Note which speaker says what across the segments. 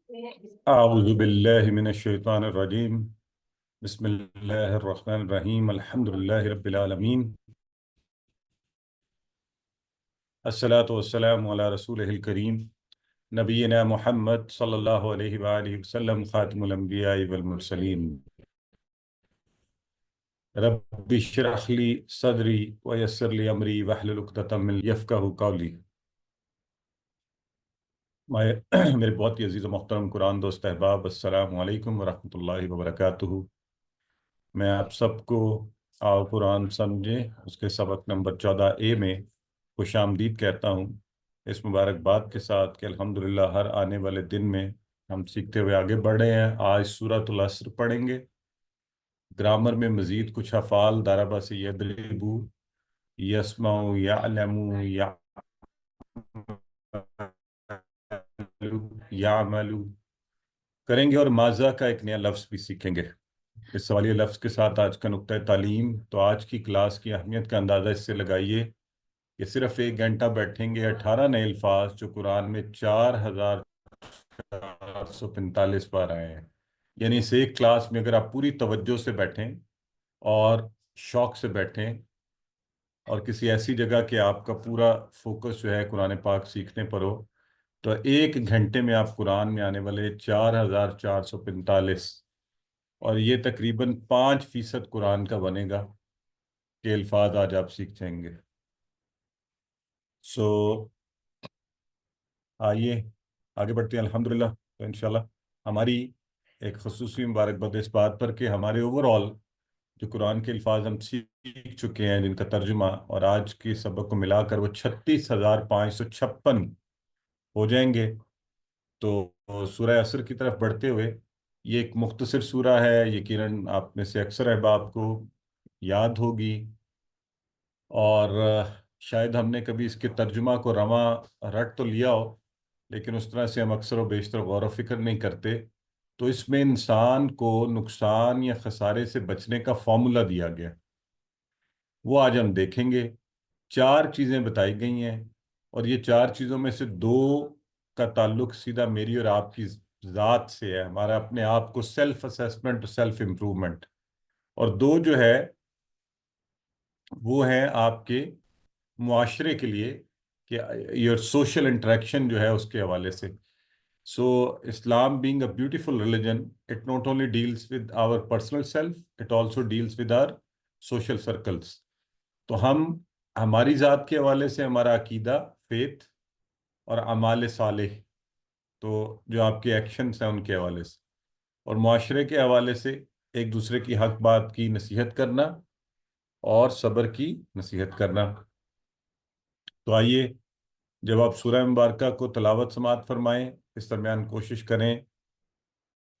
Speaker 1: أعوذ بالله من الشيطان الرجيم بسم الله الرحمن الرحيم الحمد لله رب العالمين الصلاة والسلام على رسوله الكريم نبينا محمد صلى الله عليه وآله وسلم خاتم الأنبياء والمرسلين رب اشرح لي صدري ويسر لي أمري واحلل عقدة من يفقهوا قولي میرے بہت ہی عزیز و محترم قرآن دوست احباب، السلام علیکم ورحمۃ اللہ وبرکاتہ۔ میں آپ سب کو آؤ قرآن سمجھیں اس کے سبق نمبر 14A میں خوش آمدید کہتا ہوں، اس مبارکباد کے ساتھ کہ الحمدللہ ہر آنے والے دن میں ہم سیکھتے ہوئے آگے بڑھ رہے ہیں۔ آج سورۃ العصر پڑھیں گے۔ گرامر میں مزید کچھ افعال ضرب سے یضرب، یسمع، یعلم، یعمل کریں گے، اور ماضی کا ایک نیا لفظ بھی سیکھیں گے۔ اس سوالیہ لفظ کے ساتھ آج کا نقطہ تعلیم۔ تو آج کی کلاس کی اہمیت کا اندازہ اس سے لگائیے کہ صرف 1 گھنٹہ بیٹھیں گے، 18 نئے الفاظ جو قرآن میں 4445 بار آئے ہیں۔ یعنی اس ایک کلاس میں اگر آپ پوری توجہ سے بیٹھیں اور شوق سے بیٹھیں اور کسی ایسی جگہ کہ آپ کا پورا فوکس جو ہے قرآن پاک سیکھنے پر ہو، تو 1 گھنٹے میں آپ قرآن میں آنے والے 4445 اور یہ تقریباً 5% قرآن کا بنے گا کہ الفاظ آج آپ سیکھ جائیں گے۔ آئیے آگے بڑھتے ہیں الحمدللہ۔ تو انشاءاللہ ہماری ایک خصوصی مبارکباد اس بات پر کہ ہمارے اوورآل جو قرآن کے الفاظ ہم سیکھ چکے ہیں، جن کا ترجمہ اور آج کے سبق کو ملا کر وہ 36,556 ہو جائیں گے۔ تو سورہ عصر کی طرف بڑھتے ہوئے، یہ ایک مختصر سورہ ہے، یقیناً آپ میں سے اکثر احباب کو یاد ہوگی، اور شاید ہم نے کبھی اس کے ترجمہ کو رواں رٹ تو لیا ہو، لیکن اس طرح سے ہم اکثر و بیشتر غور و فکر نہیں کرتے۔ تو اس میں انسان کو نقصان یا خسارے سے بچنے کا فارمولا دیا گیا، وہ آج ہم دیکھیں گے۔ 4 چیزیں بتائی گئی ہیں، اور یہ 4 چیزوں میں سے 2 کا تعلق سیدھا میری اور آپ کی ذات سے ہے، ہمارا اپنے آپ کو سیلف اسیسمنٹ، سیلف امپرومنٹ، اور 2 جو ہے وہ ہیں آپ کے معاشرے کے لیے، کہ your social interaction جو ہے اس کے حوالے سے۔ So Islam being a beautiful religion, it not only deals with our personal self, it also deals with our social circles۔ تو ہماری ذات کے حوالے سے ہمارا عقیدہ، فیتھ اور اعمال صالح، تو جو آپ کے ایکشنز ہیں ان کے حوالے سے، اور معاشرے کے حوالے سے ایک دوسرے کی حق بات کی نصیحت کرنا اور صبر کی نصیحت کرنا۔ تو آئیے، جب آپ سورہ مبارکہ کو تلاوت سماعت فرمائیں، اس درمیان کوشش کریں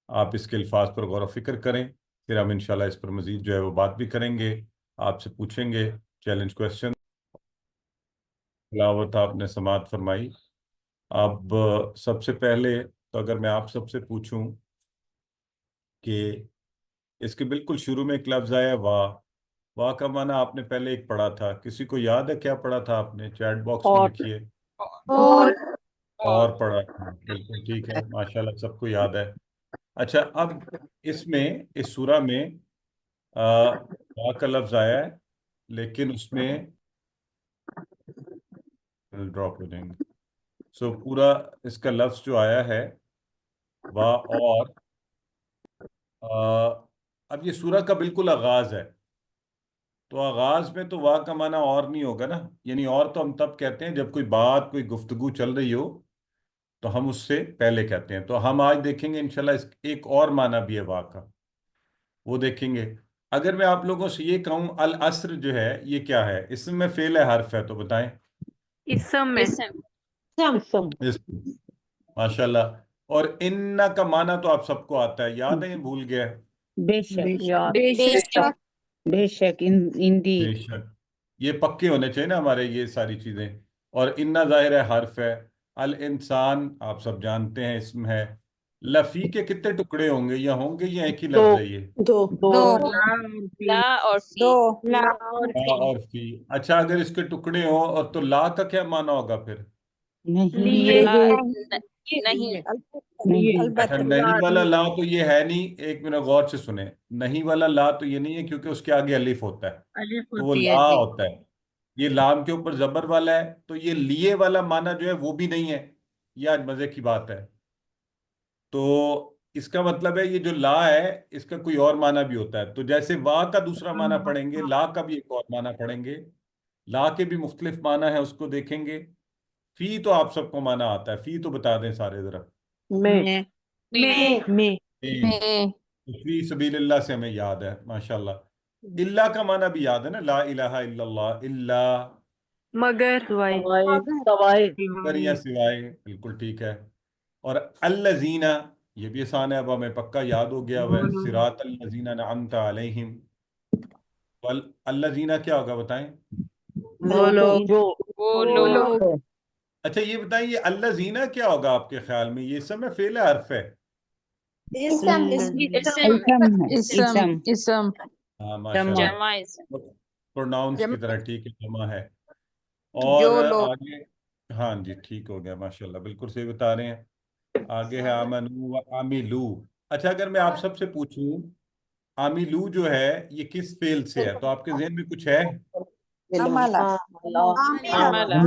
Speaker 1: آپ اس کے الفاظ پر غور و فکر کریں، پھر ہم انشاءاللہ اس پر مزید جو ہے وہ بات بھی کریں گے، آپ سے پوچھیں گے چیلنج کویسچن۔ تلاوت آپ نے سماعت فرمائی۔ اب سب سے پہلے تو اگر میں آپ سب سے پوچھوں کہ اس کے بالکل شروع میں ایک لفظ آیا واہ، واہ کا معنی آپ نے پہلے ایک پڑھا تھا، کسی کو یاد ہے کیا پڑھا تھا آپ نے؟ چیٹ باکس میں لکھیے۔ اور پڑھا تھا، بالکل ٹھیک ہے، ماشاءاللہ سب کو یاد ہے۔ اچھا، اب اس میں اس سورہ میں واہ کا لفظ آیا ہے، لیکن اس میں ڈراپ ہو جائیں گے۔ سو پورا اس کا لفظ جو آیا ہے واہ، اور اب یہ سورہ کا بالکل آغاز ہے، تو آغاز میں تو واہ کا معنی اور نہیں ہوگا نا، یعنی اور تو ہم تب کہتے ہیں جب کوئی بات، کوئی گفتگو چل رہی ہو تو ہم اس سے پہلے کہتے ہیں۔ تو ہم آج دیکھیں گے انشاءاللہ اس ایک اور معنی بھی ہے واہ کا، وہ دیکھیں گے۔ اگر میں آپ لوگوں سے یہ کہوں العصر جو ہے یہ کیا ہے؟ اسم میں فعل ہے، حرف ہے؟ تو بتائیں۔
Speaker 2: اسم میں
Speaker 1: ماشاءاللہ۔ اور ان کا معنی تو آپ سب کو آتا ہے، یاد ہے یا بھول گیا ہے؟
Speaker 3: بے شک
Speaker 2: بے شک
Speaker 1: بے شک، یہ پکے ہونے چاہیے نا ہمارے یہ ساری چیزیں۔ اور انا ظاہر ہے حرف ہے، الانسان آپ سب جانتے ہیں اسم ہے۔ لفی کے کتنے ٹکڑے ہوں گے، یا ہوں گے یا ایک ہی لفظ ہے یہ؟
Speaker 2: لا اور فی
Speaker 1: لا اور فی۔ اچھا، اگر اس کے ٹکڑے ہوں اور تو لا کا کیا معنی ہوگا پھر؟
Speaker 2: نہیں
Speaker 1: اچھا نہیں والا لا تو یہ ہے نہیں، ایک منٹ غور سے سنیں، نہیں والا لا تو یہ نہیں ہے کیونکہ اس کے آگے الف ہوتا ہے،
Speaker 2: الف
Speaker 1: تو وہ
Speaker 2: ہوتی ہے
Speaker 1: لا
Speaker 2: جی۔
Speaker 1: ہوتا ہے۔ یہ لام کے اوپر زبر والا ہے تو یہ لیے والا معنی جو ہے وہ بھی نہیں ہے، یہ آج مزے کی بات ہے۔ تو اس کا مطلب ہے یہ جو لا ہے اس کا کوئی اور معنی بھی ہوتا ہے، تو جیسے وا کا دوسرا معنی پڑھیں گے، لا کا بھی ایک اور معنی پڑھیں گے، لا کے بھی مختلف معنی ہے، اس کو دیکھیں گے۔ فی تو آپ سب کو معنی آتا ہے، فی تو بتا دیں سارے ذرا۔
Speaker 2: میں میں
Speaker 1: فی فی سبیل اللہ سے ہمیں یاد ہے ماشاءاللہ۔ اللہ کا معنی بھی یاد ہے نا، لا الہ الا اللہ، اللہ
Speaker 2: مگر
Speaker 1: مگر یا سوائے، بالکل ٹھیک ہے۔ اور الذین، یہ بھی آسان ہے، اب ہمیں پکا یاد ہو گیا ہوا ہے، صراط الذین انعمت علیہم، الذین کیا ہوگا بتائیں؟
Speaker 2: وہ لوگ وہ لوگ
Speaker 1: اچھا یہ بتائیں یہ الذین کیا ہوگا آپ کے خیال میں، یہ اسم ہے فعل ہے حرف ہے؟
Speaker 2: اسم
Speaker 1: ہاں
Speaker 2: جمع
Speaker 1: ماشاءاللہ، پروناؤنس کی
Speaker 2: جمع
Speaker 1: طرح ٹھیک ہے، جمع ہے۔ اور
Speaker 2: جو لوگ
Speaker 1: آگے، ہاں جی ٹھیک ہو گیا ماشاءاللہ، بالکل صحیح بتا رہے ہیں۔ آگے ہے آمنو و عاملو۔ اچھا اگر میں آپ سب سے پوچھوں عاملو جو ہے یہ کس فعل سے ہے، تو آپ کے ذہن میں کچھ ہے؟
Speaker 2: عملہ
Speaker 1: ذرا
Speaker 2: عملہ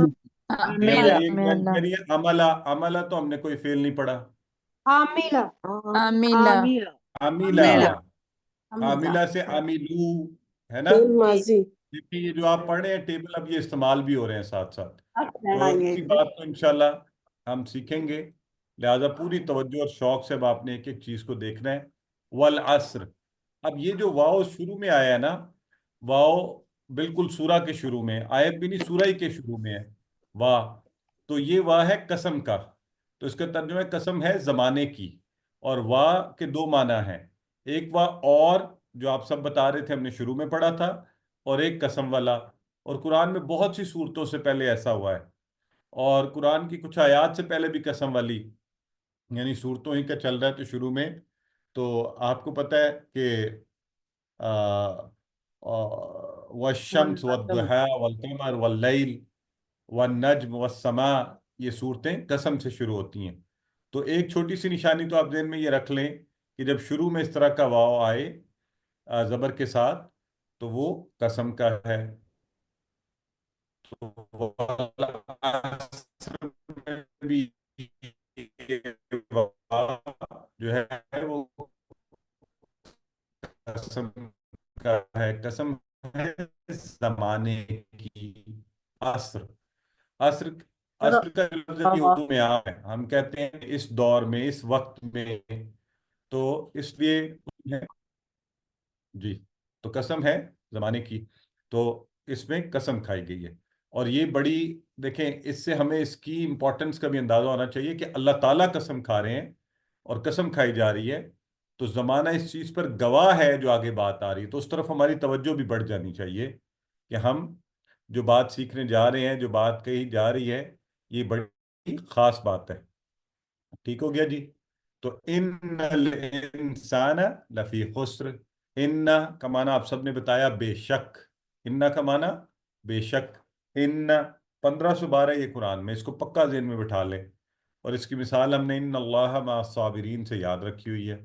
Speaker 1: ایک بار کریے، عملہ، عملہ تو ہم نے کوئی فعل نہیں پڑھا۔
Speaker 2: عاملہ
Speaker 1: عاملہ، عاملہ سے عاملو ہے نا؟ دیکھیے یہ جو آپ پڑھ رہے ہیں ٹیبل، اب یہ استعمال بھی ہو رہے ہیں ساتھ ساتھ، تو اسی بات کو انشاءاللہ ہم سیکھیں گے، لہذا پوری توجہ اور شوق سے اب آپ نے ایک ایک چیز کو دیکھنا ہے۔ والعصر، اب یہ جو واو شروع میں آیا ہے نا، واو بالکل سورہ کے شروع میں، آیت بھی نہیں سورہ ہی کے شروع میں ہے واہ، تو یہ واہ ہے قسم کا، تو اس کا ترجمہ ہے قسم ہے زمانے کی، اور واہ کے دو معنی ہیں، ایک واہ اور جو آپ سب بتا رہے تھے ہم نے شروع میں پڑھا تھا، اور ایک قسم والا، اور قرآن میں بہت سی صورتوں سے پہلے ایسا ہوا ہے، اور قرآن کی کچھ آیات سے پہلے بھی قسم والی یعنی صورتوں ہی کا چل رہا ہے، تو شروع میں تو آپ کو پتہ ہے کہ والشمس والضحى والقمر واللیل والنجم والسماء، یہ صورتیں قسم سے شروع ہوتی ہیں، تو ایک چھوٹی سی نشانی تو آپ ذہن میں یہ رکھ لیں کہ جب شروع میں اس طرح کا واو آئے زبر کے ساتھ تو وہ قسم کا ہے۔ تو بھی جو ہے وہ قسم کا ہے، قسم ہے زمانے کی، عصر، عصر، عصر کا لفظ بھی اردو میں عام ہے، ہم کہتے ہیں اس دور میں، اس وقت میں، تو اس لیے جی، تو قسم ہے زمانے کی، تو اس میں قسم کھائی گئی ہے، اور یہ بڑی، دیکھیں اس سے ہمیں اس کی امپورٹنس کا بھی اندازہ ہونا چاہیے کہ اللہ تعالیٰ قسم کھا رہے ہیں اور قسم کھائی جا رہی ہے، تو زمانہ اس چیز پر گواہ ہے جو آگے بات آ رہی ہے، تو اس طرف ہماری توجہ بھی بڑھ جانی چاہیے کہ ہم جو بات سیکھنے جا رہے ہیں، جو بات کہی جا رہی ہے، یہ بڑی خاص بات ہے۔ ٹھیک ہو گیا جی؟ تو ان الانسان لفی خسر، ان کا معنی آپ سب نے بتایا بے شک، ان کا معنی بے شک، ان 1512 یہ قرآن میں، اس کو پکا ذہن میں بٹھا لیں، اور اس کی مثال ہم نے ان اللہ مع الصابرین سے یاد رکھی ہوئی ہے،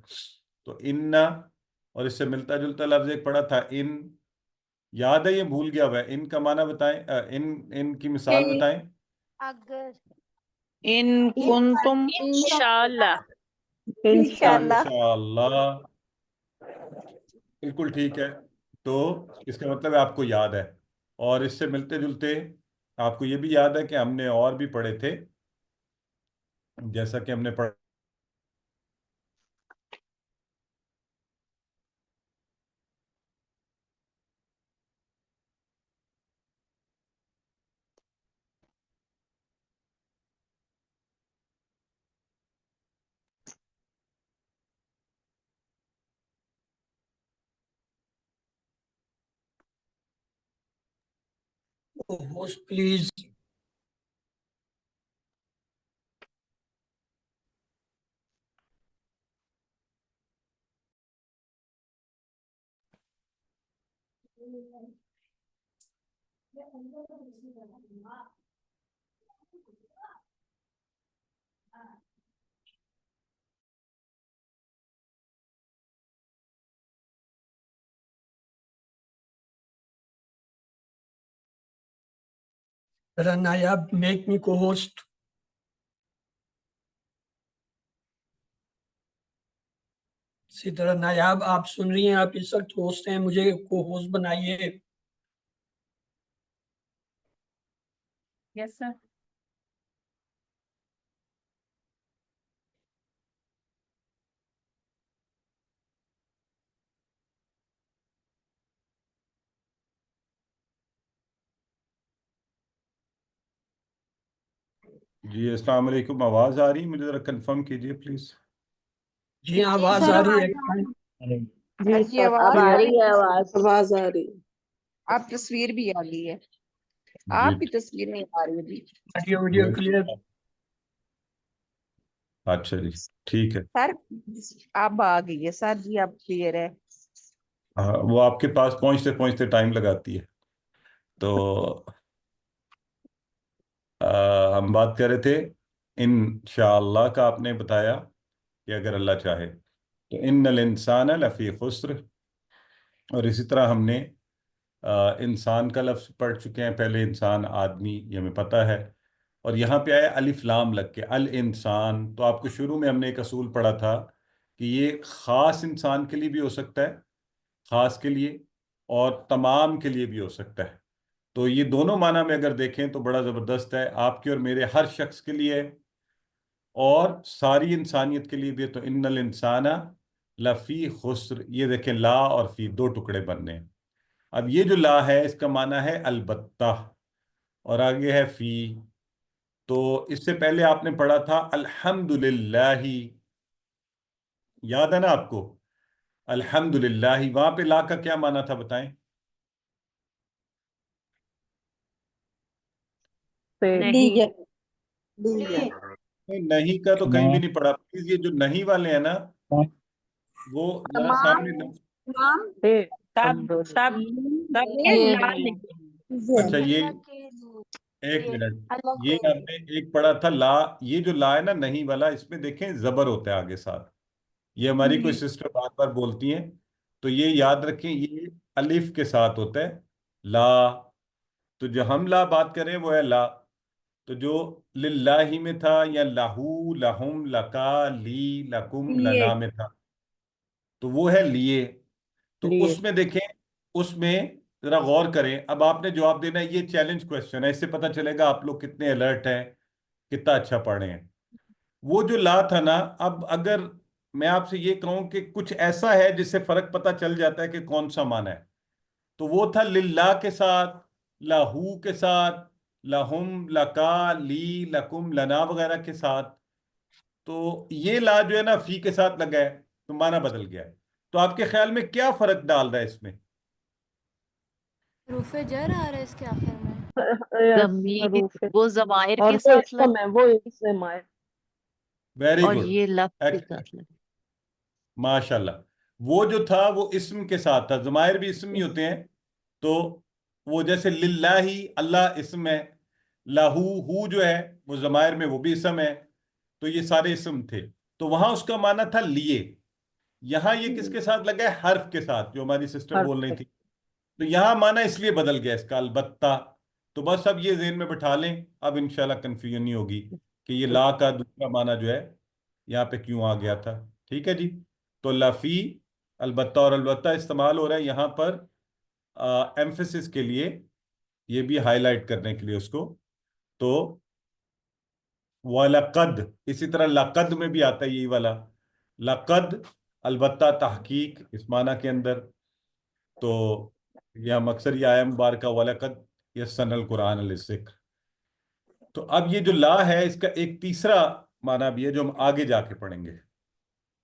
Speaker 1: تو ان، اور اس سے ملتا جلتا لفظ ایک پڑھا تھا ان، یاد ہے یہ بھول گیا ہوا ہے، ان کا معنی بتائیں، ان کی مثال بتائیں۔
Speaker 2: ان کنتم انشاءاللہ
Speaker 1: انشاءاللہ، بالکل ٹھیک ہے، تو اس کا مطلب ہے آپ کو یاد ہے، اور اس سے ملتے جلتے آپ کو یہ بھی یاد ہے کہ ہم نے اور بھی پڑھے تھے، جیسا کہ ہم نے پڑھا ہوسٹ پلیز۔
Speaker 3: ذرا نایاب میک می کو ہوسٹ. اسی طرح نایاب آپ سن رہی ہیں، آپ اس وقت ہوسٹ ہیں، مجھے کو ہوسٹ بنائیے.
Speaker 2: یس سر.
Speaker 1: جی السلام علیکم، آواز آ رہی ہے؟ مجھے ذرا کنفرم کیجیے پلیز.
Speaker 3: جی آواز آ رہی ہے.
Speaker 4: جی سر اب آ رہی ہے آواز
Speaker 5: آ رہی.
Speaker 4: آپ تصویر بھی آ گئی ہے،
Speaker 1: جی
Speaker 4: آپ کی تصویر نہیں آ رہی ابھی.
Speaker 3: Audio video clear.
Speaker 1: اچھا جی ٹھیک ہے.
Speaker 4: سر اب آ گئی ہے سر جی، اب کلیئر ہے.
Speaker 1: ہاں وہ آپ کے پاس پہنچتے پہنچتے ٹائم لگاتی ہے. تو ہم بات کر رہے تھے انشاءاللہ کا. آپ نے بتایا کہ اگر اللہ چاہے تو ان الانسان لفی خسر، اور اسی طرح ہم نے انسان کا لفظ پڑھ چکے ہیں پہلے. انسان آدمی یہ ہمیں پتہ ہے، اور یہاں پہ آیا الف لام لگ کے الانسان. تو آپ کو شروع میں ہم نے ایک اصول پڑھا تھا کہ یہ خاص انسان کے لیے بھی ہو سکتا ہے، خاص کے لیے، اور تمام کے لیے بھی ہو سکتا ہے. تو یہ دونوں معنی میں اگر دیکھیں تو بڑا زبردست ہے، آپ کے اور میرے ہر شخص کے لیے اور ساری انسانیت کے لیے بھی. تو ان الانسان لفی خسر، یہ دیکھیں لا اور فی دو ٹکڑے بننے ہیں. اب یہ جو لا ہے اس کا معنی ہے البتہ، اور آگے ہے فی. تو اس سے پہلے آپ نے پڑھا تھا الحمدللہ، یاد ہے نا آپ کو؟ الحمدللہ، وہاں پہ لا کا کیا معنی تھا بتائیں؟
Speaker 2: نہیں.
Speaker 1: نہیں کا تو کہیں بھی نہیں پڑھا. پلیز یہ جو نہیں والے ہیں نا وہ ذرا سامنے
Speaker 2: سب سب سب
Speaker 1: اچھا یہ ایک منٹ، یہ آپ نے ایک پڑھا تھا لا. یہ جو لا ہے نا نہیں والا، اس میں دیکھیں زبر ہوتا ہے آگے ساتھ. یہ ہماری کوئی سسٹر بار بار بولتی ہیں، تو یہ یاد رکھیں یہ الف کے ساتھ ہوتا ہے لا. تو جو ہم لا بات کریں وہ ہے لا. تو جو للہ میں تھا یا لہو لہم لکا لی لکم لنا میں تھا، تو وہ ہے لیے. تو اس میں دیکھیں، اس میں ذرا غور کریں. اب آپ نے جواب دینا ہے، یہ چیلنج کوشچن ہے، اس سے پتہ چلے گا آپ لوگ کتنے الرٹ ہیں، کتنا اچھا پڑھ رہے ہیں. وہ جو لا تھا نا، اب اگر میں آپ سے یہ کہوں کہ کچھ ایسا ہے جس سے فرق پتہ چل جاتا ہے کہ کون سا معنی ہے، تو وہ تھا للہ کے ساتھ، لاہو کے ساتھ، لہم لکا لی لکم لنا وغیرہ کے ساتھ. تو یہ لا جو ہے نا فی کے ساتھ لگا ہے تو معنی بدل گیا ہے. تو آپ کے خیال میں کیا فرق ڈال رہا ہے اس میں؟
Speaker 6: حروف جر آ رہا ہے اس کے آخر میں.
Speaker 5: ضمیر وہ ضمائر کے ساتھ
Speaker 1: ویری
Speaker 5: اور
Speaker 1: گڈ،
Speaker 5: یہ لفظ کے ساتھ لگے.
Speaker 1: ماشاء اللہ. وہ جو تھا وہ اسم کے ساتھ تھا. ضمائر بھی اسم ہی ہوتے ہیں. تو وہ جیسے للہ اللہ اسم ہے، لاہو ہو جو ہے وہ ضمائر میں وہ بھی اسم ہے. تو یہ سارے اسم تھے. تو وہاں اس کا معنی تھا لیے. یہاں یہ کس کے ساتھ لگا ہے؟ حرف کے ساتھ، جو ہماری سسٹر بول رہی تھی. تو یہاں معنی اس لیے بدل گیا اس کا البتہ. تو بس اب یہ ذہن میں بٹھا لیں، اب انشاءاللہ کنفیوژن نہیں ہوگی کہ یہ لا کا دوسرا معنی جو ہے یہاں پہ کیوں آ گیا تھا. ٹھیک ہے جی. تو لفی البتہ، اور البتہ استعمال ہو رہا ہے یہاں پر ایمفیسس کے لیے، یہ بھی ہائی لائٹ کرنے کے لیے اس کو. تو وَلَقَدْ، اسی طرح لقد میں بھی آتا ہے یہی والا لقد، البتہ تحقیق اس معنی کے اندر. تو یہ ہم اکثر یہ آیا مبارکہ وَلَقَدْ یَسَّرْنَا الْقُرْآنَ لِلذِّکْرِ. تو اب یہ جو لا ہے اس کا ایک تیسرا معنی بھی ہے جو ہم آگے جا کے پڑھیں گے.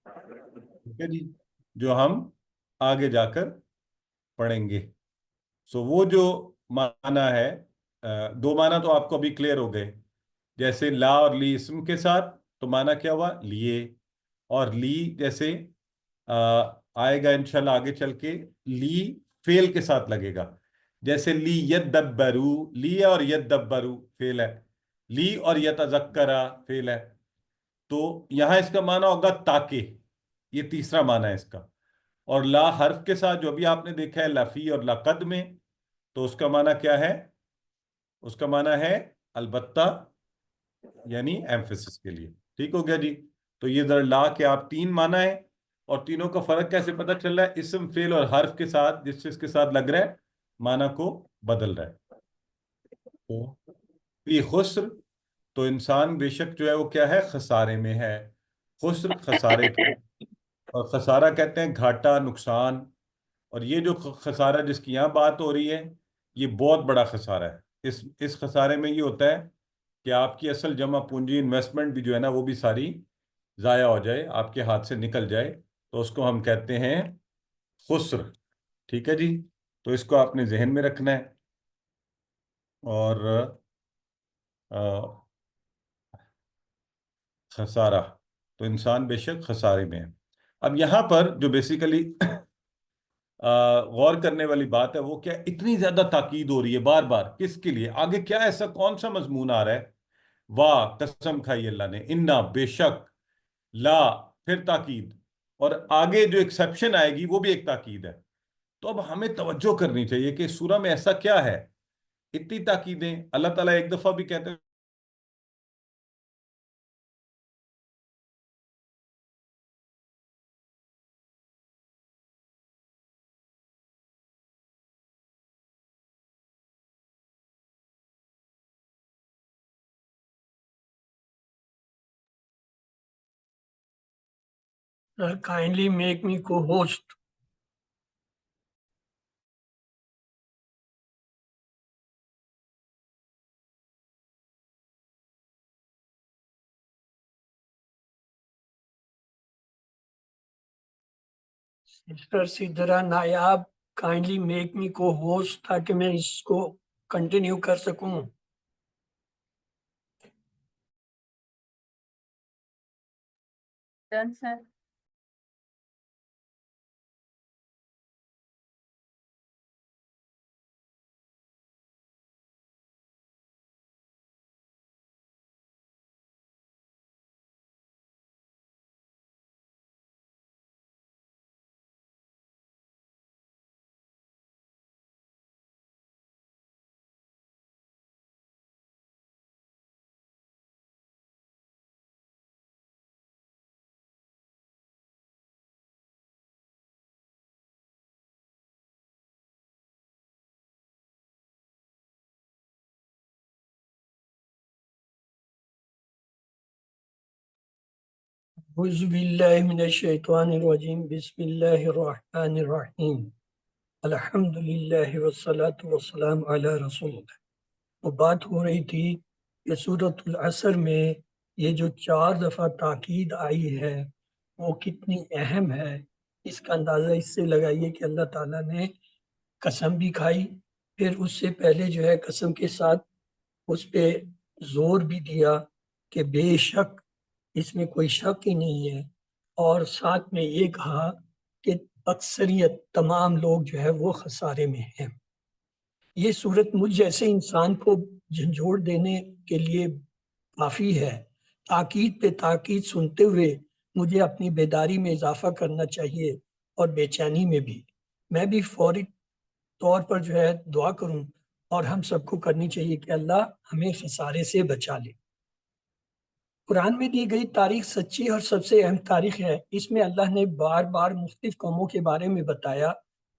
Speaker 1: ٹھیک ہے جی، جو ہم آگے جا کر پڑھیں گے. سو وہ جو معنی ہے، دو معنی تو آپ کو ابھی کلیئر ہو گئے. جیسے لا اور لی اسم کے ساتھ تو معنی کیا ہوا؟ لیے. اور لی جیسے آئے گا انشاءاللہ آگے چل کے، لی فعل کے ساتھ لگے گا. جیسے لی یدبرو، لی اور یدبرو فعل ہے، لی اور یتذکرہ فعل ہے. تو یہاں اس کا معنی ہوگا تاکہ، یہ تیسرا معنی ہے اس کا. اور لا حرف کے ساتھ جو ابھی آپ نے دیکھا ہے لفی اور لقد میں، تو اس کا معنی کیا ہے؟ اس کا معنی ہے البتہ، یعنی ایمفیسس کے لیے. ٹھیک ہو گیا جی. تو یہ ذرا لا کے آپ 3 معنی ہے، اور تینوں کا فرق کیسے پتہ چل رہا ہے؟ اسم، فعل اور حرف کے ساتھ جس چیز کے ساتھ لگ رہا ہے معنی کو بدل رہا ہے. تو یہ خسر، تو انسان بے شک جو ہے وہ کیا ہے؟ خسارے میں ہے. خسر خسارے کا، اور خسارہ کہتے ہیں گھاٹا، نقصان. اور یہ جو خسارہ جس کی یہاں بات ہو رہی ہے، یہ بہت بڑا خسارہ ہے. اس خسارے میں یہ ہوتا ہے کہ آپ کی اصل جمع پونجی، انویسٹمنٹ بھی جو ہے نا وہ بھی ساری ضائع ہو جائے، آپ کے ہاتھ سے نکل جائے. تو اس کو ہم کہتے ہیں خسر. ٹھیک ہے جی. تو اس کو آپ نے ذہن میں رکھنا ہے. اور خسارہ، تو انسان بے شک خسارے میں ہے. اب یہاں پر جو بیسیکلی غور کرنے والی بات ہے وہ کیا، اتنی زیادہ تاکید ہو رہی ہے بار بار، کس کے لیے؟ آگے کیا ایسا کون سا مضمون آ رہا ہے؟ واہ، قسم کھائی اللہ نے، انا، بے شک، لا، پھر تاکید، اور آگے جو ایکسیپشن آئے گی وہ بھی ایک تاکید ہے. تو اب ہمیں توجہ کرنی چاہیے کہ سورہ میں ایسا کیا ہے، اتنی تاکیدیں. اللہ تعالیٰ ایک دفعہ بھی کہتے ہیں
Speaker 3: Sir, kindly make me co-host. Sister Sidra Nayab, kindly make me co-host تاکہ میں اس کو کنٹینیو کر سکوں.
Speaker 2: Done, sir.
Speaker 3: اعوذ باللہ من الشیطان الرجیم، بسم اللہ الرحمن الرحیم، الحمد للہ والصلاة والسلام علی رسول اللہ. وہ بات ہو رہی تھی کہ سورۃ العصر میں یہ جو 4 دفعہ تاکید آئی ہے وہ کتنی اہم ہے. اس کا اندازہ اس سے لگائیے کہ اللہ تعالیٰ نے قسم بھی کھائی، پھر اس سے پہلے جو ہے قسم کے ساتھ اس پہ زور بھی دیا کہ بے شک اس میں کوئی شک ہی نہیں ہے، اور ساتھ میں یہ کہا کہ اکثریت تمام لوگ جو ہے وہ خسارے میں ہیں. یہ صورت مجھ جیسے انسان کو جھنجھوڑ دینے کے لیے کافی ہے. تاکید پہ تاکید سنتے ہوئے مجھے اپنی بیداری میں اضافہ کرنا چاہیے اور بے چینی میں بھی. میں بھی فوری طور پر جو ہے دعا کروں، اور ہم سب کو کرنی چاہیے کہ اللہ ہمیں خسارے سے بچا لے. قرآن میں دی گئی تاریخ سچی اور سب سے اہم تاریخ ہے. اس میں اللہ نے بار بار مختلف قوموں کے بارے میں بتایا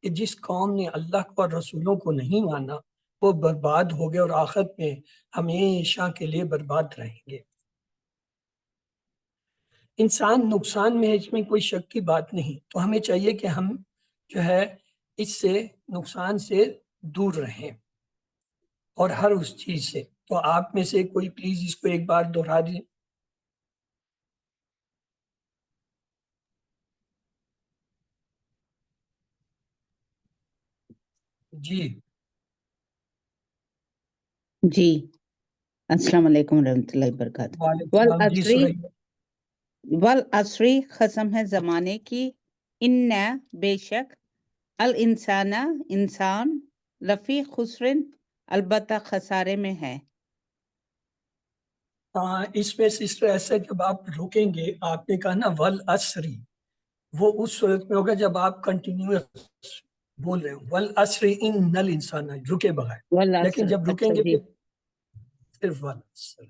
Speaker 3: کہ جس قوم نے اللہ اور رسولوں کو نہیں مانا وہ برباد ہو گئے اور آخرت میں ہمیشہ کے لیے برباد رہیں گے. انسان نقصان میں ہے، اس میں کوئی شک کی بات نہیں. تو ہمیں چاہیے کہ ہم جو ہے اس سے، نقصان سے دور رہیں، اور ہر اس چیز سے. تو آپ میں سے کوئی پلیز اس کو ایک بار دہرا دیں. جی
Speaker 4: جی، السلام علیکم ورحمۃ اللہ وبرکاتہ.
Speaker 3: وعلیکم السلام. جی سورہ
Speaker 4: والعصری، قسم ہے زمانے کی، ان، بے شک، الانسان، انسان، لفی خسر، البتہ خسارے میں ہے.
Speaker 3: اس میں سسٹر ایسا جب آپ رکیں گے، آپ نے کہا نا والعصری، وہ اس صورت میں ہوگا جب آپ کنٹینیوس بول رہے ہو والعصری ان الانسان، رکے بغیر. لیکن جب رکیں گے صرف والعصر۔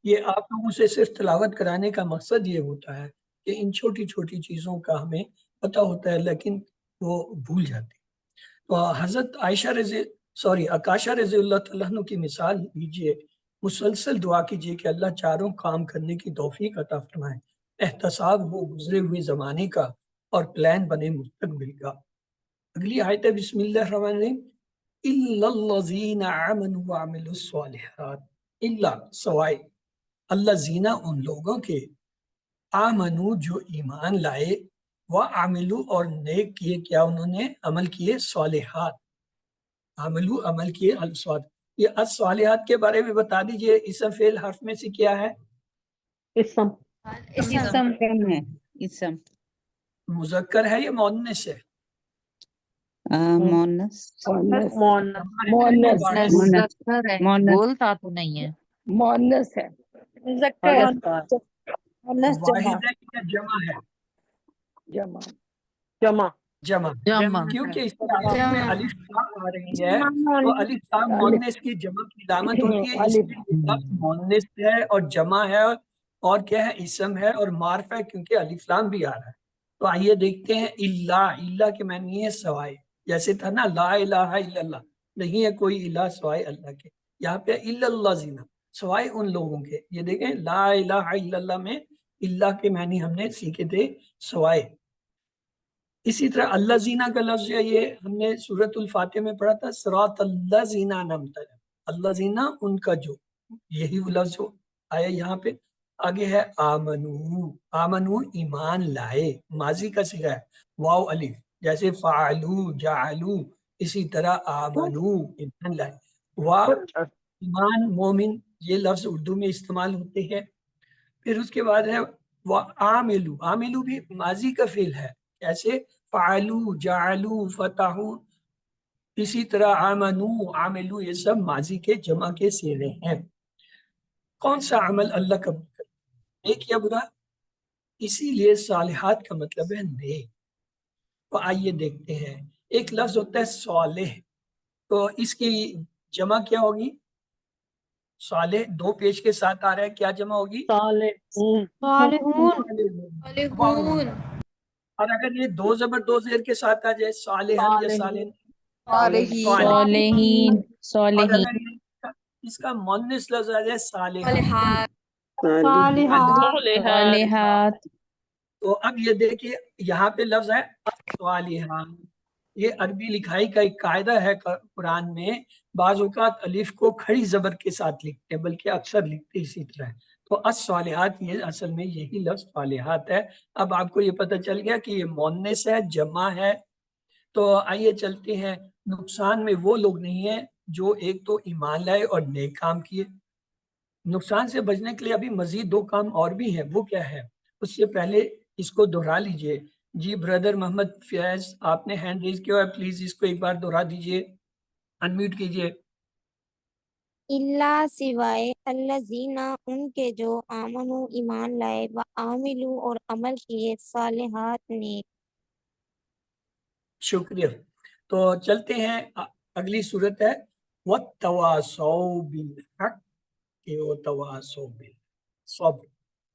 Speaker 3: یہ آپ لوگوں سے صرف تلاوت کرانے کا مقصد یہ ہوتا ہے کہ ان چھوٹی چھوٹی چیزوں کا ہمیں پتہ ہوتا ہے لیکن وہ بھول جاتے ہیں۔ تو حضرت عکاشہ رضی اللہ تعالیٰ عنہ کی مثال لیجئے، مسلسل دعا کیجئے کہ اللہ چاروں کام کرنے کی توفیق عطا فرمائے، احتساب ہو گزرے ہوئے زمانے کا اور پلان بنے مستقبل کا۔ اگلی آیت ہے بسم اللہ الرحمن الرحیم، الا الذین آمنوا وعملوا الصالحات، الا سوائے، الذین ان لوگوں کے، آمنو جو ایمان لائے، وعملوا اور نیک کیے، کیا انہوں نے عمل کیے، صالحات، عملو عمل کیے، الصالحات۔ یہ الصالحات کے بارے میں بتا دیجئے، اسم فعل حرف میں سے کیا ہے؟
Speaker 2: اسم
Speaker 4: اسم
Speaker 3: مذکر ہے یا مؤنث ہے؟
Speaker 4: مونس
Speaker 2: مؤنث
Speaker 5: مذکر ہے،
Speaker 4: مؤنث
Speaker 5: بولتا تو نہیں ہے۔
Speaker 4: مونس ہے
Speaker 3: واحد ہے یا جمع ہے؟
Speaker 4: جمع
Speaker 2: جمع
Speaker 3: جمع،
Speaker 5: جمع
Speaker 3: کیونکہ اس کے آخر میں الف لام آ رہی ہے تو الف لام مؤنث کی جمع کی علامت ہوتی ہے، اس لیے لفظ مؤنث ہے اور جمع ہے اور کیا ہے، اسم ہے اور معرف ہے کیونکہ الف لام بھی آ رہا ہے۔ تو آئیے دیکھتے ہیں، اللہ کے معنی ہے سوائے، جیسے تھا نا لا الہ الا اللہ، نہیں ہے کوئی الہ سوائے اللہ کے، یہاں پہ الا الذین، سوائے ان لوگوں کے۔ یہ دیکھیں لا الہ الا اللہ میں اللہ کے معنی ہم نے سیکھے تھے سوائے۔ اسی طرح اللہ زینہ کا لفظ ہے، یہ ہم نے سورۃ الفاتحہ میں پڑھا تھا، صراط اللہ زینہ انعمت علیہم، اللہ زینہ ان کا جو، یہی وہ لفظ آیا یہاں پہ۔ آگے ہے آمنو ایمان لائے، ماضی کا صیغہ ہے، واو الف، جیسے فعلو جعلو، اسی طرح آمنو ایمان لائے۔ ایمان مومن یہ لفظ اردو میں استعمال ہوتے ہیں۔ پھر اس کے بعد ہے عاملو بھی ماضی کا فعل ہے، جیسے فعلو جعلو فتحو، اسی طرح آمنو عاملو، یہ سب ماضی کے جمع کے صیغے ہیں۔ کون سا عمل اللہ قبول کرتا ہے، نیک یا برا؟ اسی لیے صالحات کا مطلب ہے نیک۔ تو آئیے دیکھتے ہیں، ایک لفظ ہوتا ہے صالح، تو اس کی جمع کیا ہوگی؟ صالح دو پیش کے ساتھ آ رہا ہے، کیا جمع ہوگی؟
Speaker 6: صالحون
Speaker 3: اور اگر یہ دو زبر دو زیر کے ساتھ آ جائے، صالحن یا صالحین،
Speaker 4: صالحین
Speaker 3: اور اگر اس کا مؤنث لفظ آ جائے صالحات،
Speaker 4: صالحات،
Speaker 3: تو اب یہ دیکھیے یہاں پہ لفظ ہے صالحات۔ یہ عربی لکھائی کا ایک قاعدہ ہے قرآن میں، بعض اوقات الف کو کھڑی زبر کے ساتھ لکھتے ہیں، بلکہ اکثر لکھتے اسی طرح ہے۔ تو الصالحات یہ اصل میں یہی لفظ صالحات ہے۔ اب آپ کو یہ پتہ چل گیا کہ یہ مؤنث ہے، جمع ہے۔ تو آئیے چلتے ہیں، نقصان میں وہ لوگ نہیں ہیں جو ایک تو ایمان لائے اور نیک کام کیے۔ نقصان سے بچنے کے لیے ابھی مزید دو کام اور بھی ہیں، وہ کیا ہے؟ اس سے پہلے اس کو دہرا لیجئے۔ جی بردر محمد فیاض، آپ نے ہینڈ ریز کیا ہے، پلیز اس کو ایک بار دہرا دیجئے، انمیوٹ کیجئے۔
Speaker 7: اللہ سوائے الذین ان کے جو آمنو ایمان لائے و عاملو اور عمل کیے صالحات نیک۔
Speaker 3: شکریہ۔ تو چلتے ہیں، اگلی صورت ہے وَالتَّوَاصَوْا بِالْحَقِّ وَتَوَاصَوْا بِالصَّبْرِ۔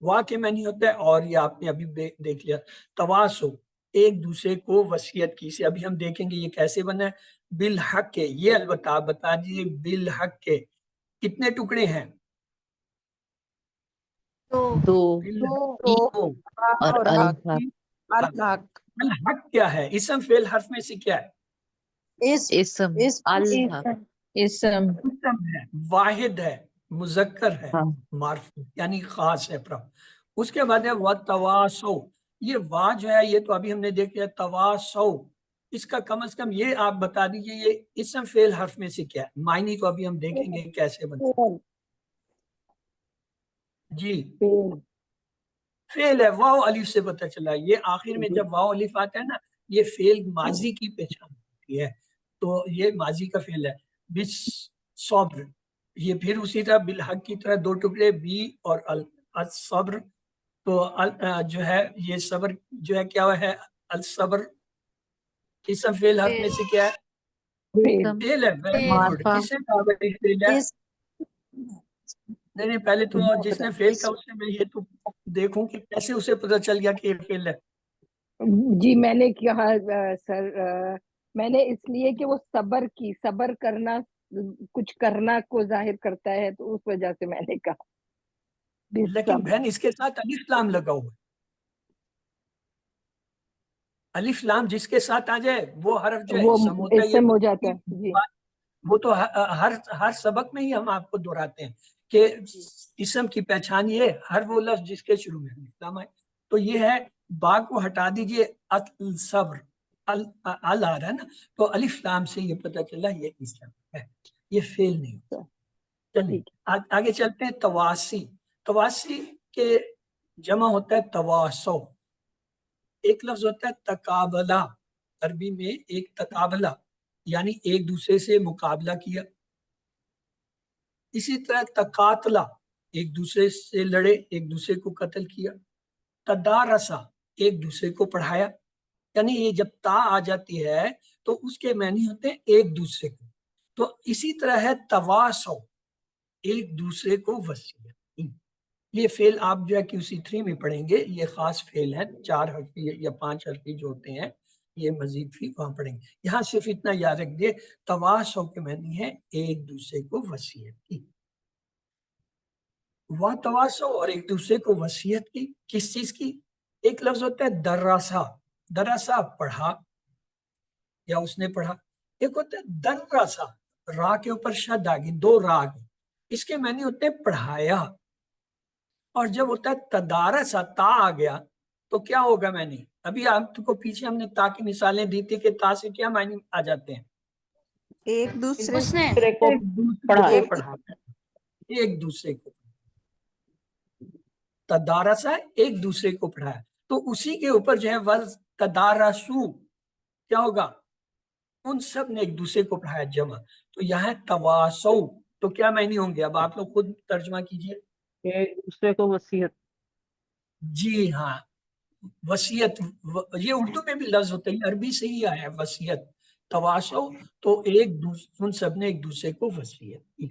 Speaker 3: وا کے معنی ہوتا ہے، اور یہ آپ نے ابھی دیکھ لیا، تواصو ایک دوسرے کو وصیت کی، سے ابھی ہم دیکھیں گے یہ کیسے بنا ہے۔ بالحق کے، یہ البتہ بتا دیجیے بالحق کے کتنے ٹکڑے ہیں؟
Speaker 5: دو
Speaker 4: اور الحق،
Speaker 3: الحق کیا ہے؟ اسم فعل حرف میں سے کیا ہے؟
Speaker 5: اسم الحق،
Speaker 4: اسم
Speaker 3: اسم ہے، واحد ہے، مذکر ہے،
Speaker 4: ہاں،
Speaker 3: معرفت یعنی خاص ہے پرم۔ اس کے بعد ہے وَتَوَاصَوْا، یہ وا جو ہے یہ تو ابھی ہم نے دیکھ لیا، تواصو، اس کا کم از کم یہ آپ بتا دیجئے یہ اسم فعل حرف میں سے کیا ہے؟ معنی تو ابھی ہم دیکھیں گے کیسے بنتا ہے۔ جی فعل ہے، واو الف سے پتہ چلا، یہ آخر میں جب واو الف آتا ہے نا، یہ فعل ماضی کی پہچان ہوتی ہے، تو یہ ماضی کا فعل ہے۔ بس صبر، یہ پھر اسی طرح بالحق کی طرح دو ٹکڑے، بی اور الصبر، تو جو ہے یہ صبر جو ہے کیا ہے؟ الصبر اسم فعل حرف میں سے کیا ہے؟
Speaker 5: اسم
Speaker 3: فعل ہے، ویری گڈ،
Speaker 5: معرفہ،
Speaker 3: کس سے کہا گیا فعل ہے؟ نہیں پہلے تو جس نے فیل کہا اس نے میں یہ تو دیکھوں کہ کیسے اسے پتہ چل گیا کہ یہ فیل ہے.
Speaker 4: جی میں نے کہا سر میں نے اس لیے کہ وہ صبر کرنا کچھ کرنا کو ظاہر کرتا ہے تو اس وجہ سے میں نے کہا.
Speaker 3: لیکن بہن اس کے ساتھ الف لام لگا ہوا ہے. الف لام جس کے ساتھ آ جائے وہ حرف جو ہے
Speaker 4: وہ
Speaker 3: اسم ہوتا ہے.
Speaker 4: اسم ہو جاتا ہے. جی
Speaker 3: وہ تو ہر سبق میں ہی ہم آپ کو دہراتے ہیں کہ اسم کی پہچان یہ ہر وہ لفظ جس کے شروع میں الف لام آئے. تو یہ ہے با کو ہٹا دیجئے صبر ال آ رہا ہے نا, تو الف لام سے یہ پتہ چلا یہ اسم ہے, یہ فعل نہیں ہوتا. چلیے آگے چلتے ہیں. تواسی کے جمع ہوتا ہے تواسو. ایک لفظ ہوتا ہے تقابلہ, عربی میں ایک تقابلہ یعنی ایک دوسرے سے مقابلہ کیا. اسی طرح تقاتلہ ایک دوسرے سے لڑے, ایک دوسرے کو قتل کیا. تدارسا ایک دوسرے کو پڑھایا. یعنی یہ جب تا آ جاتی ہے تو اس کے معنی ہوتے ہیں ایک دوسرے کو. تو اسی طرح ہے تواسو, ایک دوسرے کو وصیت. یہ فعل آپ جو ہے QC3 میں پڑھیں گے, یہ خاص فعل ہے 4 حرفی یا 5 حرفی جو ہوتے ہیں, یہ مزید بھی وہاں پڑھیں گے. یہاں صرف اتنا یاد رکھ دے تواسو کے معنی ہے ایک دوسرے کو وصیت کی. وہ تواسو اور ایک دوسرے کو وصیت کی کس چیز کی؟ ایک لفظ ہوتا ہے دراسا, دراسا پڑھا یا اس نے پڑھا. ایک ہوتا ہے دراسا, را کے اوپر شد آ گئی, 2 را آ گئی, اس کے معنی ہوتے ہیں پڑھایا. اور جب ہوتا ہے تدارسا, تا آ گیا تو کیا ہوگا؟ میں نے ابھی آپ کو پیچھے ہم نے تا کی مثالیں دی تھی کہ تا سے کیا معنی آ جاتے ہیں؟
Speaker 4: ایک دوسرے
Speaker 6: اس نے
Speaker 2: کو
Speaker 3: ایک دوسرے
Speaker 2: پڑھایا.
Speaker 3: کو پڑھاتا ہے, ایک دوسرے کو. تدارسا ایک دوسرے کو پڑھایا, تو اسی کے اوپر جو ہے ورز تدارسو کیا ہوگا؟ ان سب نے ایک دوسرے کو پڑھایا جمع. تو یہاں تواسو تو کیا معنی ہوں گے؟ اب آپ لوگ خود ترجمہ کیجئے.
Speaker 2: ایک دوسرے کو وصیت.
Speaker 3: جی ہاں, وصیت. یہ اردو میں بھی لفظ ہوتا ہے, عربی سے ہی آیا ہے وصیت. تواسو تو ان سب نے ایک دوسرے کو وصیت کی.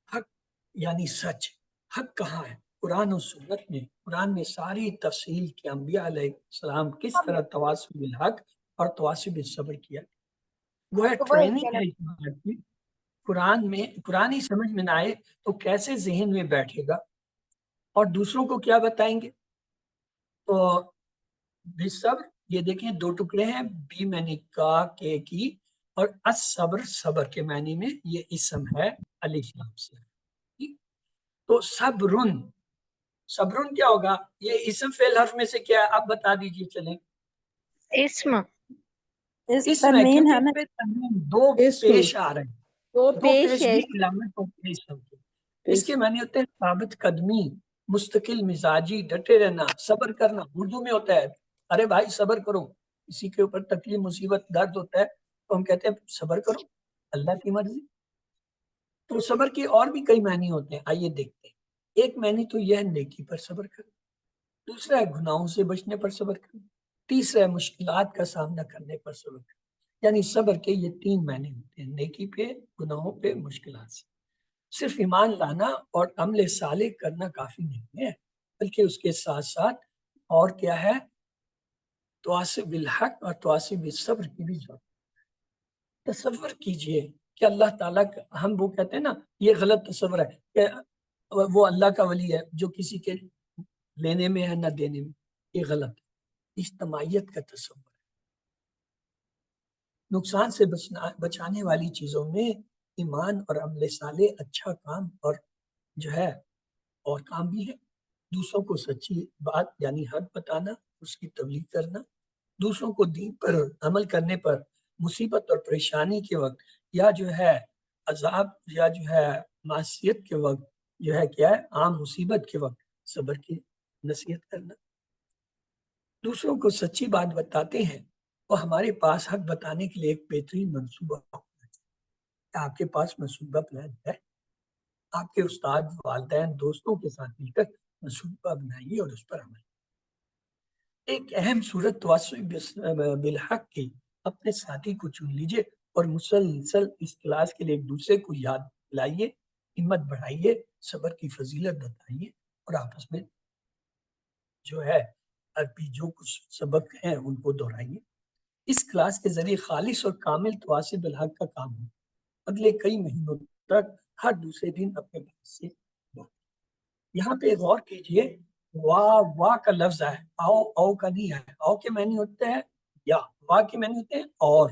Speaker 3: حق یعنی سچ. حق کہاں ہے؟ قرآن و سنت میں. قرآن میں ساری تفصیل کہ انبیاء علیہ السلام کس طرح تواصی بالحق اور تواصی بالصبر کیا. وہ ہے ٹریننگ ہے. قرآن میں قرآن ہی سمجھ میں نہ آئے تو کیسے ذہن میں بیٹھے گا اور دوسروں کو کیا بتائیں گے؟ تو بالصبر یہ دیکھیں 2 ٹکڑے ہیں, بی میں نے کا کے کی, اور الصبر صبر کے معنی میں یہ اسم ہے الف لام سے. تو صبرن, صبرن کیا ہوگا؟ یہ اسم فعل حرف میں سے کیا ہے آپ بتا دیجئے. چلیں
Speaker 5: اسم
Speaker 3: اسم ہے کیونکہ 2 پیش آ رہے ہیں, 2 پیش بھی علامت اور پیش ہوتے ہیں. اس کے معنی ہوتے ہیں ثابت قدمی, مستقل مزاجی, ڈٹے رہنا, صبر کرنا. اردو میں ہوتا ہے ارے بھائی صبر کرو, کسی کے اوپر تکلیف مصیبت درد ہوتا ہے تو ہم کہتے ہیں صبر کرو, اللہ کی مرضی. تو صبر کے اور بھی کئی معنی ہوتے ہیں, آئیے دیکھتے ہیں. ایک معنی تو یہ ہے نیکی پر صبر کرنا, دوسرا ہے گناہوں سے بچنے پر صبر کرنا, تیسرا ہے مشکلات کا سامنا کرنے پر صبر کرنا. یعنی صبر کے یہ 3 معنی ہوتے ہیں, نیکی پہ, گناہوں پہ, مشکلات سے. صرف ایمان لانا اور عمل صالح کرنا کافی نہیں ہے, بلکہ اس کے ساتھ ساتھ اور کیا ہے؟ تواصی بالحق اور تواصی بالصبر کی بھی ضرورت. تصور کیجئے کہ اللہ تعالیٰ ہم وہ کہتے ہیں نا یہ غلط تصور ہے کہ وہ اللہ کا ولی ہے جو کسی کے لینے میں ہے نہ دینے میں, یہ غلط ہے. اجتماعیت کا تصور ہے. نقصان سے بچانے والی چیزوں میں ایمان اور عمل صالح, اچھا کام اور جو ہے اور کام بھی ہے. دوسروں کو سچی بات یعنی حق بتانا, اس کی تبلیغ کرنا, دوسروں کو دین پر عمل کرنے پر مصیبت اور پریشانی کے وقت یا جو ہے عذاب یا جو ہے معصیت کے وقت جو ہے کیا ہے عام مصیبت کے وقت صبر کی نصیحت کرنا. دوسروں کو سچی بات بتاتے ہیں اور ہمارے پاس حق بتانے کے لیے ایک بہترین منصوبہ ہونا چاہیے. آپ کے پاس منصوبہ پلان ہے؟ آپ کے استاد, والدین, دوستوں کے ساتھ مل کر منصوبہ بنائیے اور اس پر عمل. ایک اہم صورت تواصی بالحق کی, اپنے ساتھی کو چن لیجئے اور مسلسل اس کلاس کے لیے ایک دوسرے کو یاد دلائیے ہمت بڑھائیے، صبر کی فضیلت بتائیے، اور آپس میں جو ہے ابھی جو کچھ سبق ہیں ان کو دہرائیے۔ اس کلاس کے ذریعے خالص اور کامل تواصل الحق کا کام ہو۔ اگلے کئی مہینوں تک ہر دوسرے دن اپنے بات سے بات۔ یہاں پہ غور کیجئے، وا کا لفظ ہے، او کا نہیں ہے۔ او کے معنی ہوتے ہیں یا، وا کے معنی ہوتے ہیں اور،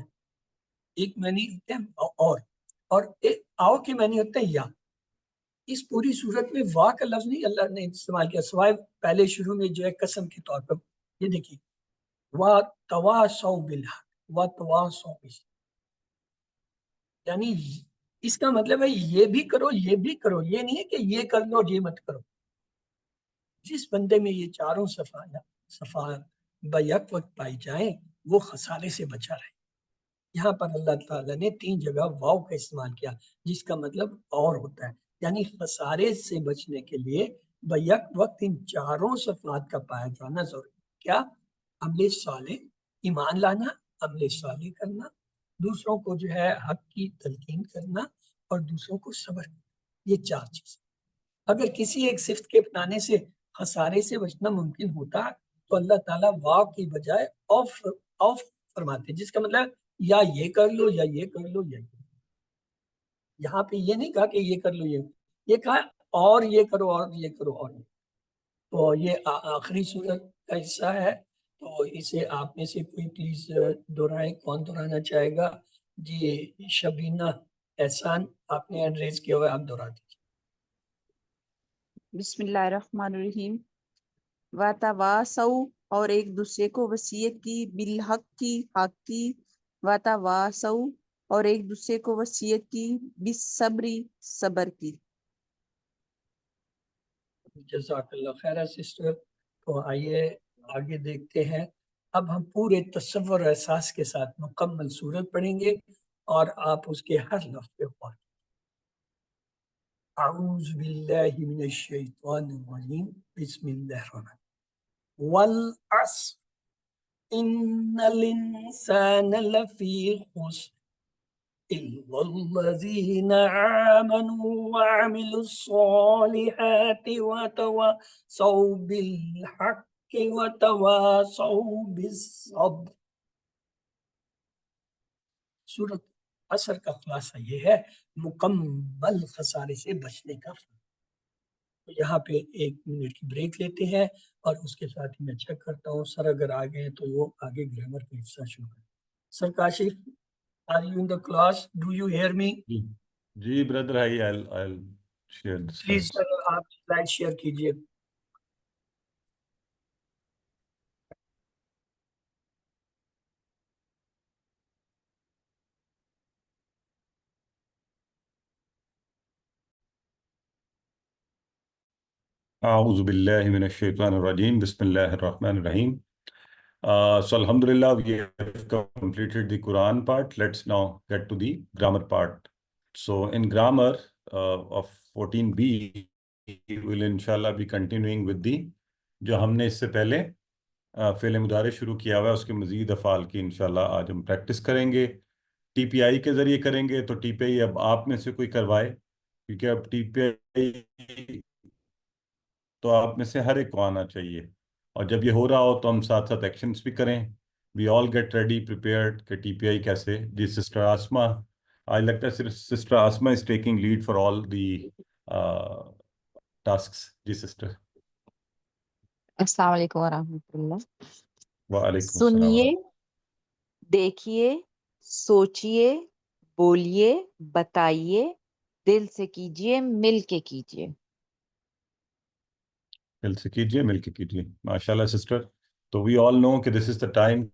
Speaker 3: ایک معنی ہوتے ہیں اور آؤ کے معنی ہوتے ہیں یا۔ اس پوری صورت میں وا کا لفظ نہیں اللہ نے استعمال کیا، سوائے پہلے شروع میں جو ہے قسم کے طور پر۔ یہ دیکھیے، وَتَوَاصَوْا بِالْحَقِّ وَتَوَاصَوْا بِالصَّبْرِ، یعنی اس کا مطلب ہے یہ بھی کرو یہ بھی کرو، یہ نہیں ہے کہ یہ کر لو اور یہ مت کرو۔ جس بندے میں یہ چاروں صفات بیک وقت پائی جائیں وہ خسارے سے بچا رہے۔ یہاں پر اللہ تعالیٰ نے 3 جگہ واو کا استعمال کیا، جس کا مطلب اور ہوتا ہے، یعنی خسارے سے بچنے کے لیے بیک وقت ان چاروں صفات کا پایا جانا ضروری ہے۔ کیا؟ عمل صالح، ایمان لانا، عمل صالح کرنا، دوسروں کو جو ہے حق کی تلقین کرنا، اور دوسروں کو صبر کرنا۔ یہ 4 چیزیں اگر کسی ایک صفت کے اپنانے سے خسارے سے بچنا ممکن ہوتا تو اللہ تعالیٰ واو کی بجائے آف فرماتے، جس کا مطلب یا یہ کر لو یا یہ کر لو یا یہ کر لو۔ یہاں پہ یہ نہیں کہا کہ یہ کر لو، یہ کہا اور یہ کرو اور یہ کرو اور یہ۔ تو یہ آخری صورت کا حصہ ہے، تو اسے آپ میں سے کوئی پلیز دہرائے، کون دہرانا چاہے گا؟ جی شبینہ احسان، آپ نے ہینڈ ریز کیا ہوا ہے، آپ دہرا دیجیے۔
Speaker 5: بسم اللہ الرحمن الرحیم۔ وَتَوَاصَوْا، اور ایک دوسرے کو وصیت کی، بالحق کی، حق کی، وَتَوَاصَوْا، اور ایک دوسرے کو وصیت کی، بالصبر، صبر کی۔
Speaker 3: جزاک اللہ خیر سسٹر۔ تو آئیے آگے دیکھتے ہیں۔ اب ہم پورے تصور اور احساس کے ساتھ مکمل سورت پڑھیں گے اور آپ اس کے ہر لفظ پہ غور کریں۔ اعوذ باللہ من الشیطان الرجیم، بسم اللہ الرحمن الرحیم۔ والعصر ان الانسان لفی خسر إلا الذين آمنوا وعملوا الصالحات وتواصوا بالحق وتواصوا بالصبر۔ سورۃ عصر کا خلاصہ یہ ہے، مکمل خسارے سے بچنے کا فرق۔ تو یہاں پہ 1 منٹ کی بریک لیتے ہیں، اور اس کے ساتھ ہی میں چیک کرتا ہوں سر اگر آگے ہیں تو وہ آگے گرامر کا حصہ شروع کریں۔ Sir Kashif, are you in the class? Do you hear me?
Speaker 1: جی برادر، I'll share the
Speaker 3: please
Speaker 1: slides.
Speaker 3: Sir آپ سلائڈ شیئر کیجئے۔
Speaker 1: اعوذ باللہ من الشیطان الرجیم، بسم اللہ الرحمن الرحیم۔ So alhamdulillah, we have completed the Quran part. Let's now get to the grammar part. So in grammar of 14b, we will inshallah be continuing with the جو ہم نے اس سے پہلے فعل مضارع شروع کیا ہوا ہے، اس کے مزید افعال کی انشاءاللہ آج ہم پریکٹس کریں گے۔ ٹی پی آئی کے ذریعے کریں گے، تو ٹی پی آئی اب آپ میں سے کوئی کروائے، کیونکہ اب ٹی پی آئی تو آپ میں سے ہر ایک کو آنا چاہیے، اور جب یہ ہو رہا ہو تو ہم ساتھ ساتھ ایکشنز بھی کریں۔ We all get ready prepared کہ ٹی پی آئی کیسے۔ جی سسٹر آسما، آج لگتا ہے صرف sister Asma is taking lead for all the tasks. جی سسٹر۔
Speaker 5: السلام علیکم ورحمۃ اللہ۔
Speaker 1: وعلیکم السلام
Speaker 5: سنیے،
Speaker 1: ورحمۃ
Speaker 5: دیکھیے، سوچئے، بولیے، بتائیے، دل سے کیجئے، مل کے کیجئے۔
Speaker 1: دل سے کیجیے، مل کے کیجیے۔ ماشاءاللہ سسٹر۔ تو وی آل نو کہ دس از دا ٹائم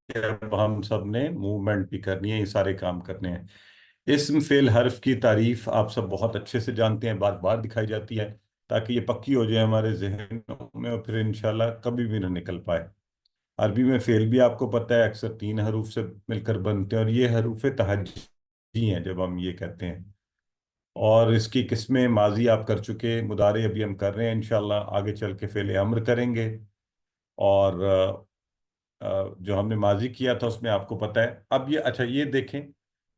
Speaker 1: کہ اب ہم سب نے موومنٹ بھی کرنی ہے، یہ سارے کام کرنے ہیں۔ اسم فعل حرف کی تعریف آپ سب بہت اچھے سے جانتے ہیں، بار بار دکھائی جاتی ہے تاکہ یہ پکی ہو جائے ہمارے ذہنوں میں، اور پھر انشاءاللہ کبھی بھی نہ نکل پائے۔ عربی میں فعل بھی آپ کو پتہ ہے اکثر 3 حروف سے مل کر بنتے ہیں، اور یہ حروف تہجی ہیں جب ہم یہ کہتے ہیں۔ اور اس کی قسمیں ماضی آپ کر چکے، مضارع ابھی ہم کر رہے ہیں، انشاءاللہ آگے چل کے فعل امر کریں گے۔ اور جو ہم نے ماضی کیا تھا اس میں آپ کو پتہ ہے۔ اب یہ اچھا یہ دیکھیں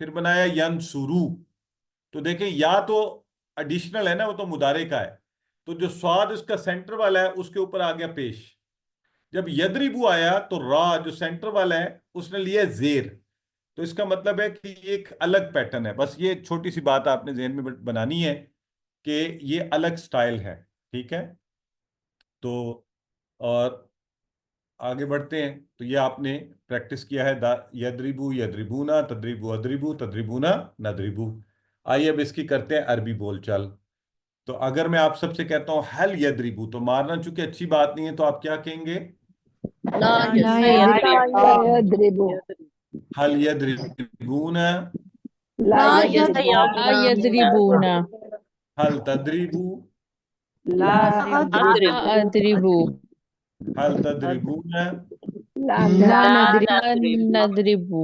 Speaker 1: پھر بنایا ینصرو. تو دیکھیں یا تو ایڈیشنل ہے نا، وہ تو مضارع کا ہے، تو جو سواد اس کا سینٹر والا ہے اس کے اوپر آ گیا پیش. جب یدربو آیا تو را جو سینٹر والا ہے اس نے لیا زیر. تو اس کا مطلب ہے کہ یہ ایک الگ پیٹرن ہے. بس یہ چھوٹی سی بات آپ نے ذہن میں بنانی ہے کہ یہ الگ سٹائل ہے. ٹھیک ہے، تو اور آگے بڑھتے ہیں. تو یہ آپ نے پریکٹس کیا ہے، یدربو یدربونا، تدریبو ادریبو، تدریبونا ندریبو. آئیے اب اس کی کرتے ہیں عربی بول چال. تو اگر میں آپ سب سے کہتا ہوں حل یدربو، تو مارنا چونکہ اچھی بات نہیں ہے تو آپ کیا کہیں گے؟
Speaker 8: لا
Speaker 4: لا يضربوا
Speaker 1: حل یدربونا،
Speaker 4: لا
Speaker 8: لا
Speaker 4: يضربون
Speaker 8: يضربون
Speaker 1: حل تدریبو،
Speaker 4: لا
Speaker 8: لا
Speaker 4: يضربوا
Speaker 8: أضرب
Speaker 1: حل تدریبونا،
Speaker 4: لا
Speaker 8: لا
Speaker 4: نضرب
Speaker 8: نضرب.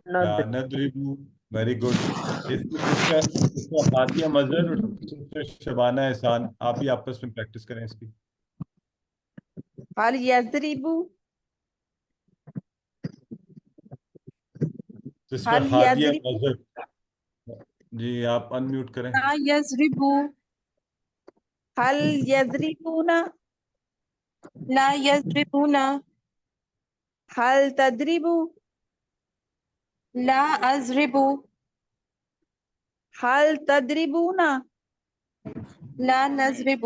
Speaker 1: لا ندریبو. Very good. اس کی سسٹر ہادیہ مظہر اور سسٹر شبانہ احسان، آپ بھی آپس میں پریکٹس کریں اس کی.
Speaker 5: هل يضرب
Speaker 1: سسٹر
Speaker 5: هل
Speaker 1: ہادیہ
Speaker 5: يضرب
Speaker 1: مظہر، جی آپ ان میوٹ کریں.
Speaker 5: لا يضرب هل يضربون
Speaker 9: لا يضربون
Speaker 5: هل تضرب
Speaker 9: لا أضرب
Speaker 5: هل تضربون
Speaker 9: لا نضرب.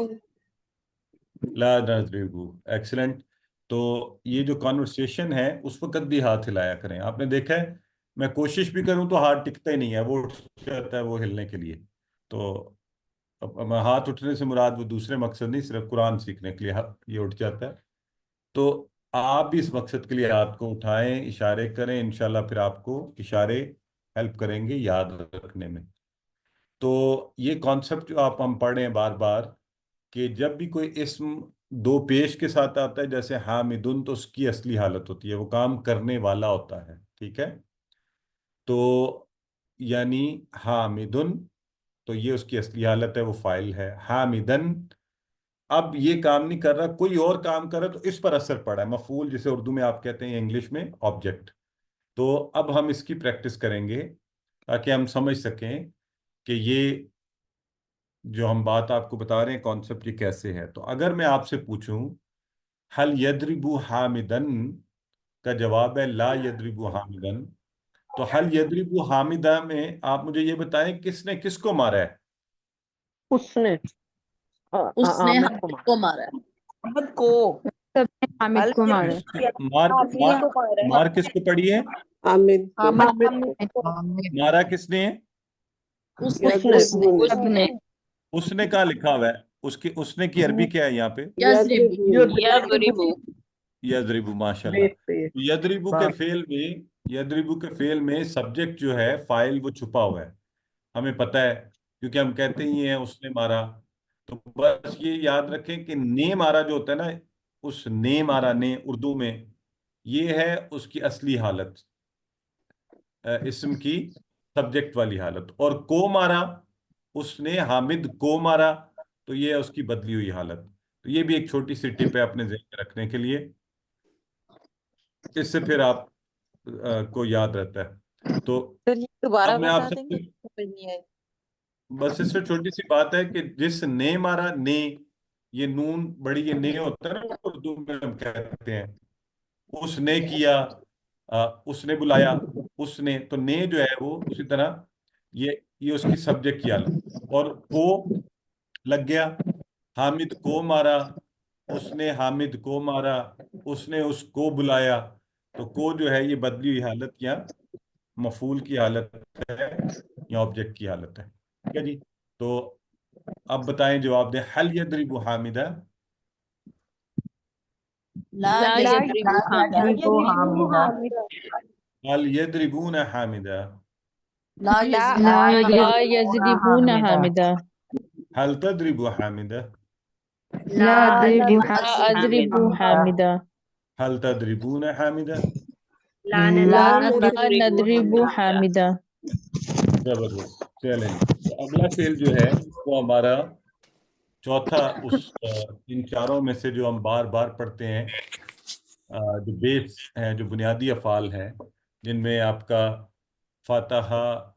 Speaker 1: لا نضربو. ایکسلنٹ. تو یہ جو کانورسیشن ہے اس وقت بھی ہاتھ ہلایا کریں. آپ نے دیکھا ہے میں کوشش بھی کروں تو ہاتھ ٹکتا ہی نہیں ہے، وہ اٹھ جاتا ہے وہ ہلنے کے لیے. تو اب ہاتھ اٹھنے سے مراد وہ دوسرے مقصد نہیں، صرف قرآن سیکھنے کے لیے یہ اٹھ جاتا ہے. تو آپ بھی اس مقصد کے لیے ہاتھ کو اٹھائیں، اشارے کریں، انشاءاللہ پھر آپ کو اشارے ہیلپ کریں گے یاد رکھنے میں. تو یہ کانسیپٹ جو ہم پڑھ رہے ہیں بار بار کہ جب بھی کوئی اسم دو پیش کے ساتھ آتا ہے جیسے حامدن، تو اس کی اصلی حالت ہوتی ہے وہ کام کرنے والا ہوتا ہے. ٹھیک ہے، تو یعنی حامدن تو یہ اس کی اصلی حالت ہے، وہ فاعل ہے. حامدن اب یہ کام نہیں کر رہا، کوئی اور کام کر رہا، تو اس پر اثر پڑا ہے. مفعول جسے اردو میں آپ کہتے ہیں، انگلش میں آبجیکٹ. تو اب ہم اس کی پریکٹس کریں گے تاکہ ہم سمجھ سکیں کہ یہ جو ہم بات آپ کو بتا رہے ہیں کانسیپٹ یہ کیسے ہے. تو اگر میں آپ سے پوچھوں حل یدربو حامدن کا جواب ہے لا یدربو حامدن، تو حل یدربو حامدہ میں آپ مجھے یہ بتائیں کس نے کس کو مارا ہے؟
Speaker 10: اس نے
Speaker 8: اس نے
Speaker 10: حامد
Speaker 8: حامد کو مارا ہے.
Speaker 5: محمد کو
Speaker 8: سب نے حامد
Speaker 5: هل
Speaker 8: کو مارا
Speaker 1: کس
Speaker 8: ہے.
Speaker 1: کو مار مار کس کو پڑی ہے؟
Speaker 10: حامد کو
Speaker 1: مارا کس نے ہے؟
Speaker 8: اس نے
Speaker 10: یضربون
Speaker 8: سب نے
Speaker 1: اس نے کہاں لکھا ہوا ہے؟ اس نے کی عربی کیا ہے یہاں پہ؟
Speaker 8: یضرب.
Speaker 1: یضربو. ماشاءاللہ. یضربو کے فعل میں یضربو کے فعل میں سبجیکٹ جو ہے فاعل وہ چھپا ہوا ہے، ہمیں پتہ ہے کیونکہ ہم کہتے ہی ہیں اس نے مارا. تو بس یہ یاد رکھیں کہ نے مارا جو ہوتا ہے نا، اس نے مارا نے اردو میں یہ ہے اس کی اصلی حالت، اسم کی سبجیکٹ والی حالت. اور کو مارا اس نے حامد کو مارا تو یہ ہے اس کی بدلی ہوئی حالت. تو یہ بھی ایک چھوٹی سی ٹپ ہے اپنے ذہن میں رکھنے کے لیے، اس سے پھر آپ کو یاد رہتا ہے. تو
Speaker 5: دوبارہ
Speaker 1: اب میں آپ
Speaker 5: بتا
Speaker 1: سے
Speaker 5: دیں گے، سمجھ نہیں آئی.
Speaker 1: بس اس سے چھوٹی سی بات ہے کہ جس نے مارا نے، یہ نون بڑی یہ نے ہوتا ہے نا اردو میں ہم کہتے ہیں اس نے کیا، اس نے بلایا، اس نے، تو نے جو ہے وہ اسی طرح یہ اس کی سبجیکٹ کی حالت. اور کو لگ گیا، حامد کو مارا، اس نے حامد کو مارا، اس نے اس کو بلایا. تو کو جو ہے یہ بدلی ہوئی حالت یا مفعول کی حالت ہے یا آبجیکٹ کی حالت ہے. ٹھیک ہے جی. تو اب بتائیں جواب دیں. حل یضرب حامدہ،
Speaker 8: لا یضرب حامدہ.
Speaker 1: حل یضربون حامدہ،
Speaker 8: لا یضربون حامدہ.
Speaker 1: حل تضرب حامدہ،
Speaker 8: لا اضرب حامدہ.
Speaker 1: حل تضربون حامدہ.
Speaker 2: لا
Speaker 8: لا
Speaker 2: نضرب
Speaker 8: نضرب حامدہ.
Speaker 1: زبردست. چلیں جی. تو اگلا فعل جو ہے وہ ہمارا چوتھا ان چاروں میں سے جو ہم بار بار پڑھتے ہیں، جو بیس ہیں، جو بنیادی افعال ہیں جن میں آپ کا فتح,